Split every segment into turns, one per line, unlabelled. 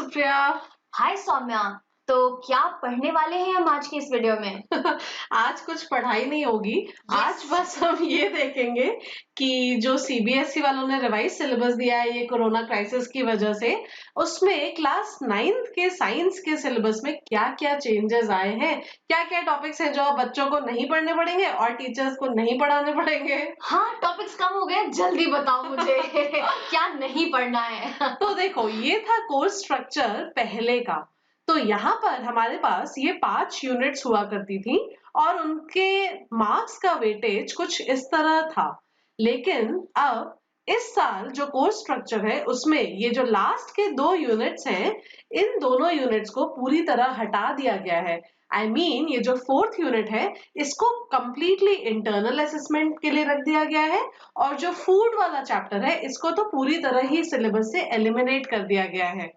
सुप्रिया।
हाय सौम्या। तो क्या पढ़ने वाले हैं हम आज की इस वीडियो में?
आज कुछ पढ़ाई नहीं होगी। आज बस हम ये देखेंगे कि जो सीबीएसई वालों ने रिवाइज सिलेबस दिया है ये कोरोना क्राइसिस की वजह से, उसमें क्लास 9th के साइंस के सिलेबस में क्या-क्या चेंजेस आए हैं, क्या-क्या टॉपिक्स हैं जो अब बच्चों को नहीं पढ़ने पड़ेंगे और टीचर्स को नहीं पढ़ाने पड़ेंगे।
हाँ, टॉपिक्स कम हो गए, जल्दी बताओ मुझे क्या नहीं पढ़ना है।
तो देखो, ये था कोर्स स्ट्रक्चर पहले का। तो यहाँ पर हमारे पास ये 5 यूनिट्स हुआ करती थी और उनके मार्क्स का वेटेज कुछ इस तरह था। लेकिन अब इस साल जो कोर्स स्ट्रक्चर है उसमें ये जो लास्ट के 2 यूनिट्स हैं, इन दोनों यूनिट्स को पूरी तरह हटा दिया गया है। ये जो 4th यूनिट है, इसको कंप्लीटली इंटरनल असेसमेंट के लिए रख दिया गया है और जो फूड वाला चैप्टर है, इसको तो पूरी तरह ही सिलेबस से एलिमिनेट कर दिया गया है।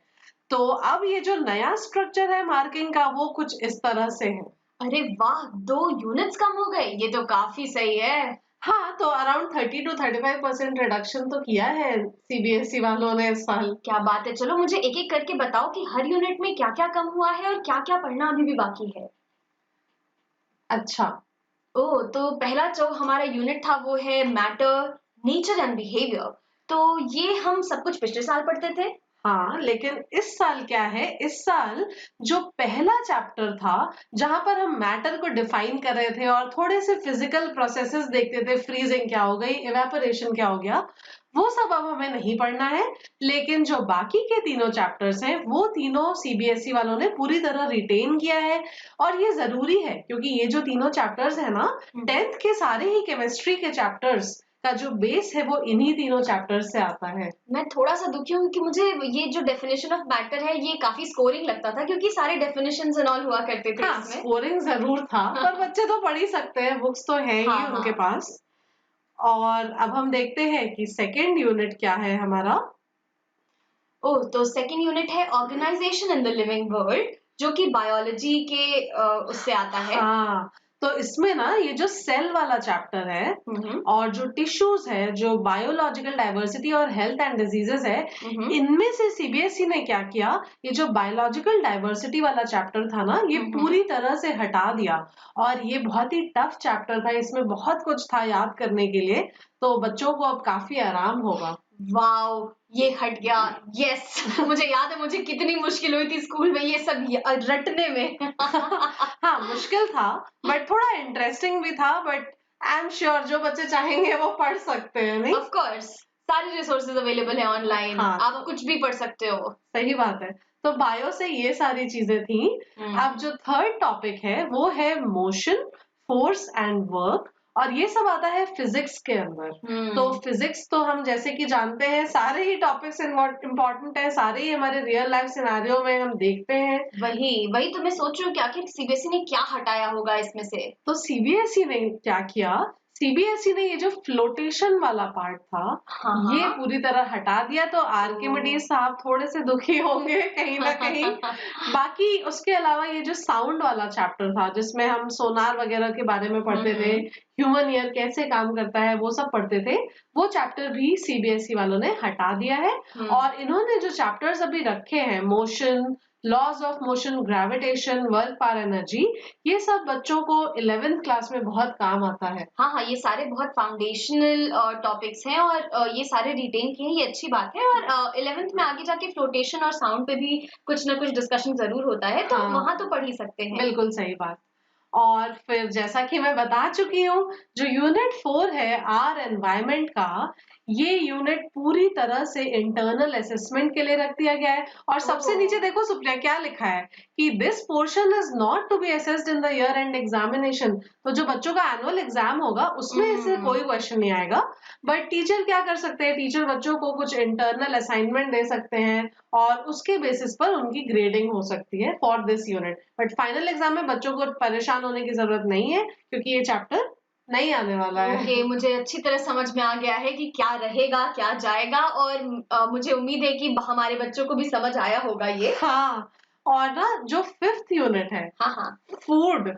तो अब ये जो नया स्ट्रक्चर है मार्किंग का, वो कुछ इस तरह से है।
अरे वाह, 2 यूनिट्स कम हो गए, ये तो काफी सही है।
हाँ, तो अराउंड 30 to 35% रिडक्शन तो किया है सीबीएसई वालों ने इस साल।
क्या बात है। चलो मुझे एक एक करके बताओ कि हर यूनिट में क्या क्या कम हुआ है और क्या क्या पढ़ना अभी भी बाकी है।
अच्छा।
ओह, तो पहला जो हमारा यूनिट था वो है मैटर, नेचर एंड बिहेवियर। तो ये हम सब कुछ पिछले साल पढ़ते थे।
हाँ, लेकिन इस साल क्या है, इस साल जो पहला चैप्टर था जहां पर हम मैटर को डिफाइन कर रहे थे और थोड़े से फिजिकल प्रोसेसेस देखते थे, फ्रीजिंग क्या हो गई, इवेपोरेशन क्या हो गया, वो सब अब हमें नहीं पढ़ना है। लेकिन जो बाकी के तीनों चैप्टर्स हैं वो तीनों सीबीएसई वालों ने पूरी तरह रिटेन किया है और ये जरूरी है क्योंकि ये जो तीनों चैप्टर्स है ना, 10th के सारे ही केमिस्ट्री के चैप्टर्स का जो बेस है वो इन्हीं तीनों चैप्टर्स से आता है।
मैं थोड़ा-सा दुखी हूँ कि मुझे ये जो डेफिनेशन ऑफ मैटर है ये काफ़ी स्कोरिंग लगता था क्योंकि सारे डेफिनेशंस एंड ऑल हुआ करते थे
हाँ,
इसमें।
स्कोरिंग ज़रूर था, पर बच्चे तो पढ़ ही सकते हैं, बुक्स तो हैं ही
हाँ,
उनके
हाँ।
पास। और अब हम देखते हैं कि सेकंड यूनिट क्या है हमारा।
ओह! तो सेकंड यूनिट है organization in the living world जो कि बायोलॉजी के उससे आता है।
हाँ, तो इसमें ना ये जो सेल वाला चैप्टर है
हुँ, हुँ।
और जो टिश्यूज है, जो बायोलॉजिकल डाइवर्सिटी और हेल्थ एंड डिजीजेस है,
हुँ, हुँ।
इनमें से सीबीएसई ने क्या किया, ये जो बायोलॉजिकल डाइवर्सिटी वाला चैप्टर था ना, ये
हुँ, हुँ।
पूरी तरह से हटा दिया और ये बहुत ही टफ चैप्टर था, इसमें बहुत कुछ था याद करने के लिए, तो बच्चों को अब काफी आराम होगा।
वाओ! ये हट गया। यस मुझे याद है मुझे कितनी मुश्किल हुई थी स्कूल में ये सब रटने में।
हाँ, मुश्किल था बट थोड़ा इंटरेस्टिंग भी था, बट आई एम श्योर जो बच्चे चाहेंगे वो पढ़ सकते हैं, नहीं?
ऑफ कोर्स सारे रिसोर्सेज अवेलेबल है ऑनलाइन,
हाँ,
आप कुछ भी पढ़ सकते हो।
सही बात है। तो बायो से ये सारी चीजें थी।
हुँ।
अब जो थर्ड टॉपिक है वो है मोशन, फोर्स एंड वर्क और ये सब आता है फिजिक्स के अंदर। तो
हुँ।
फिजिक्स तो हम जैसे कि जानते हैं सारे ही टॉपिक्स इम्पोर्टेंट है, सारे ही हमारे रियल लाइफ सिनेरियो में हम देखते हैं।
वही तो मैं सोच रही हूँ कि आखिर सीबीएसई ने क्या हटाया होगा इसमें से?
तो सीबीएसई ने क्या किया, सीबीएसई ने ये जो फ्लोटेशन वाला पार्ट था
हाँ,
ये
हाँ।
पूरी तरह हटा दिया, तो आर्किमिडीज
ओह!
साहब थोड़े से दुखी होंगे कहीं ना कहीं। बाकी उसके अलावा ये जो साउंड वाला चैप्टर था जिसमें हम सोनार वगैरह के बारे में
हुँ,
पढ़ते थे,
हुँ।
ह्यूमन ईयर कैसे काम करता है वो सब पढ़ते थे, वो चैप्टर भी सीबीएसई वालों ने हटा दिया है।
हुँ।
और इन्होंने जो चैप्टर्स अभी रखे हैं, motion, laws of motion, gravitation, work, power, energy, ये सब बच्चों को 11th क्लास में बहुत काम आता है।
हाँ, हाँ, ये सारे बहुत फाउंडेशनल टॉपिक्स हैं और ये सारे रिटेन किए हैं, ये अच्छी बात है और 11th में आगे जाके फ्लोटेशन और साउंड पे भी कुछ ना कुछ डिस्कशन ज़रूर होता है, तो
हाँ,
वहाँ तो पढ़ ही सकते हैं।
बिल्कुल सही बात। और फिर जैसा कि मैं बता चुकी हूँ, जो यूनिट 4 है आर एनवायरनमेंट का, ये यूनिट पूरी तरह से इंटरनल असेसमेंट के लिए रख दिया गया है। और सबसे नीचे
ओह!
देखो सुप्रिया क्या लिखा है कि this portion is not to be assessed in the year end examination. तो जो बच्चों का एनुअल एग्जाम होगा उसमें इससे
हुँ।
कोई क्वेश्चन नहीं आएगा, बट टीचर क्या कर सकते हैं, टीचर बच्चों को कुछ इंटरनल असाइनमेंट दे सकते हैं और उसके बेसिस पर उनकी ग्रेडिंग हो सकती है for this unit. But final exam में बच्चों को परेशान होने की जरूरत नहीं है क्योंकि ये चैप्टर नहीं आने वाला
ओके,
है।
मुझे अच्छी तरह समझ में आ गया है कि क्या रहेगा, क्या जाएगा और मुझे उम्मीद है कि हमारे बच्चों को भी समझ आया होगा ये।
हाँ, और ना जो 5th यूनिट है,
हाँ हाँ,
फूड।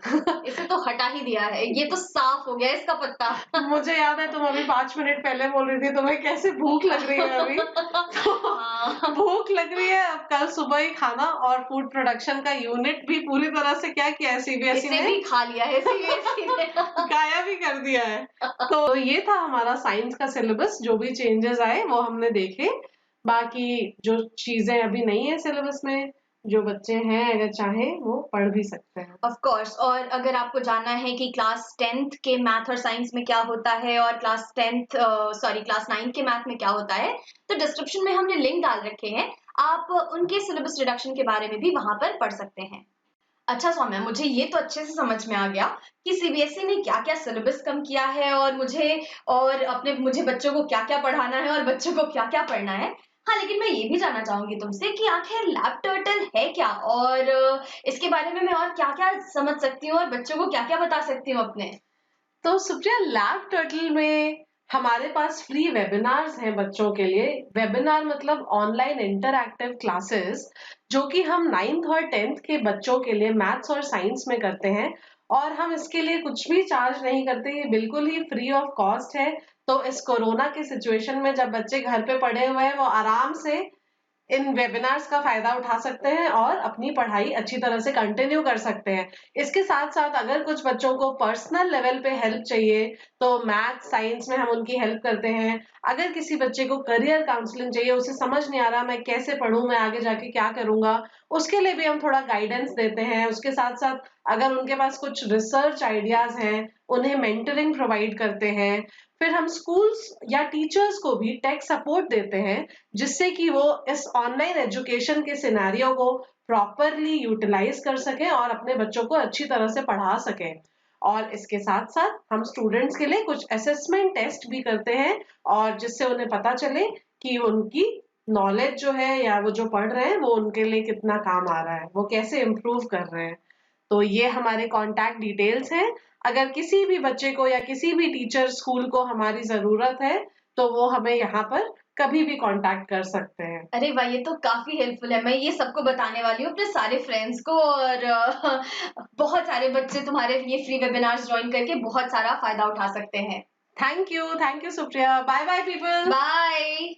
इसे तो हटा ही दिया है, ये तो साफ हो गया इसका पत्ता।
मुझे याद है तुम अभी 5 मिनट पहले बोल रही थी तुम्हें कैसे भूख लग रही है अभी। तो
हाँ,
भूख लग रही है, अब कल सुबह ही खाना। और फूड प्रोडक्शन का यूनिट भी पूरी तरह से क्या किया है सीबीएसई
इसे
ने,
भी खा लिया है सीबीएसई ने।
गायब ही कर दिया है। तो ये था हमारा साइंस का सिलेबस, जो भी चेंजेस आए वो हमने देखे। बाकी जो चीजें अभी नहीं है सिलेबस में, जो बच्चे हैं अगर चाहें वो पढ़ भी सकते हैं।
ऑफ कोर्स, और अगर आपको जानना है कि क्लास 10th के मैथ और साइंस में क्या होता है और क्लास 9 के मैथ में क्या होता है, तो डिस्क्रिप्शन में हमने लिंक डाल रखे हैं, आप उनके सिलेबस रिडक्शन के बारे में भी वहां पर पढ़ सकते हैं। अच्छा सौम्या, मुझे ये तो अच्छे से समझ में आ गया कि सीबीएसई ने क्या-क्या सिलेबस कम किया है और मुझे बच्चों को क्या-क्या पढ़ाना है और बच्चों को क्या-क्या पढ़ना है। हाँ, लेकिन मैं ये भी जानना चाहूंगी तुमसे कि आखिर लैब टर्टल है क्या, और इसके बारे में मैं और क्या-क्या समझ सकती हूँ और बच्चों को क्या-क्या बता सकती हूँ अपने।
तो सुप्रिया, लैब टर्टल में हमारे पास फ्री वेबिनार्स हैं बच्चों के लिए। वेबिनार मतलब ऑनलाइन इंटरैक्टिव क्लासेस, जो कि हम 9th और 10th के बच्चों के लिए मैथ्स और साइंस में करते हैं। और हम इसके लिए कुछ भी चार्ज नहीं करते, ये बिल्कुल ही फ्री ऑफ कॉस्ट है। तो इस कोरोना के सिचुएशन में जब बच्चे घर पे पड़े हुए हैं, वो आराम से इन वेबिनार्स का फायदा उठा सकते हैं और अपनी पढ़ाई अच्छी तरह से कंटिन्यू कर सकते हैं। इसके साथ-साथ अगर कुछ बच्चों को पर्सनल लेवल पे हेल्प चाहिए, तो मैथ, साइंस में हम उनकी हेल्प करते हैं। अगर किसी बच्चे को करियर काउंसलिंग चाहिए, उसे समझ नहीं आ रहा मैं कैसे पढ़ूँ, मैं आगे जाके क्या करूँगा, उसके लिए भी हम थोड़ा गाइडेंस देते हैं। उसके साथ-साथ अगर उनके पास कुछ रिसर्च आइडियाज़ हैं, उन्हें मेंटरिंग प्रोवाइड करते हैं। फिर हम स्कूल्स या टीचर्स को भी टेक सपोर्ट देते हैं, जिससे कि वो इस ऑनलाइन एजुकेशन के सिनेरियो को प्रॉपरली यूटिलाइज कर सकें और अपने बच्चों को अच्छी तरह से पढ़ा सकें। और इसके साथ साथ हम स्टूडेंट्स के लिए कुछ असेसमेंट टेस्ट भी करते हैं, और जिससे उन्हें पता चले कि उनकी नॉलेज जो है या वो जो पढ़ रहे हैं वो उनके लिए कितना काम आ रहा है, वो कैसे इम्प्रूव कर रहे हैं। तो ये हमारे कॉन्टैक्ट डिटेल्स हैं। अगर किसी भी बच्चे को या किसी भी टीचर स्कूल को हमारी ज़रूरत है, तो वो हमें यहाँ पर कभी भी कॉन्टैक्ट कर सकते हैं।
अरे वाह, ये तो काफी हेल्पफुल है। मैं ये सबको बताने वाली हूँ अपने सारे फ्रेंड्स को, और बहुत सारे बच्चे तुम्हारे ये फ्री वेबिनार्स ज्वाइन करके बहुत सारा फायदा उठा सकते हैं।
Thank you Supriya. Bye bye people.
Bye.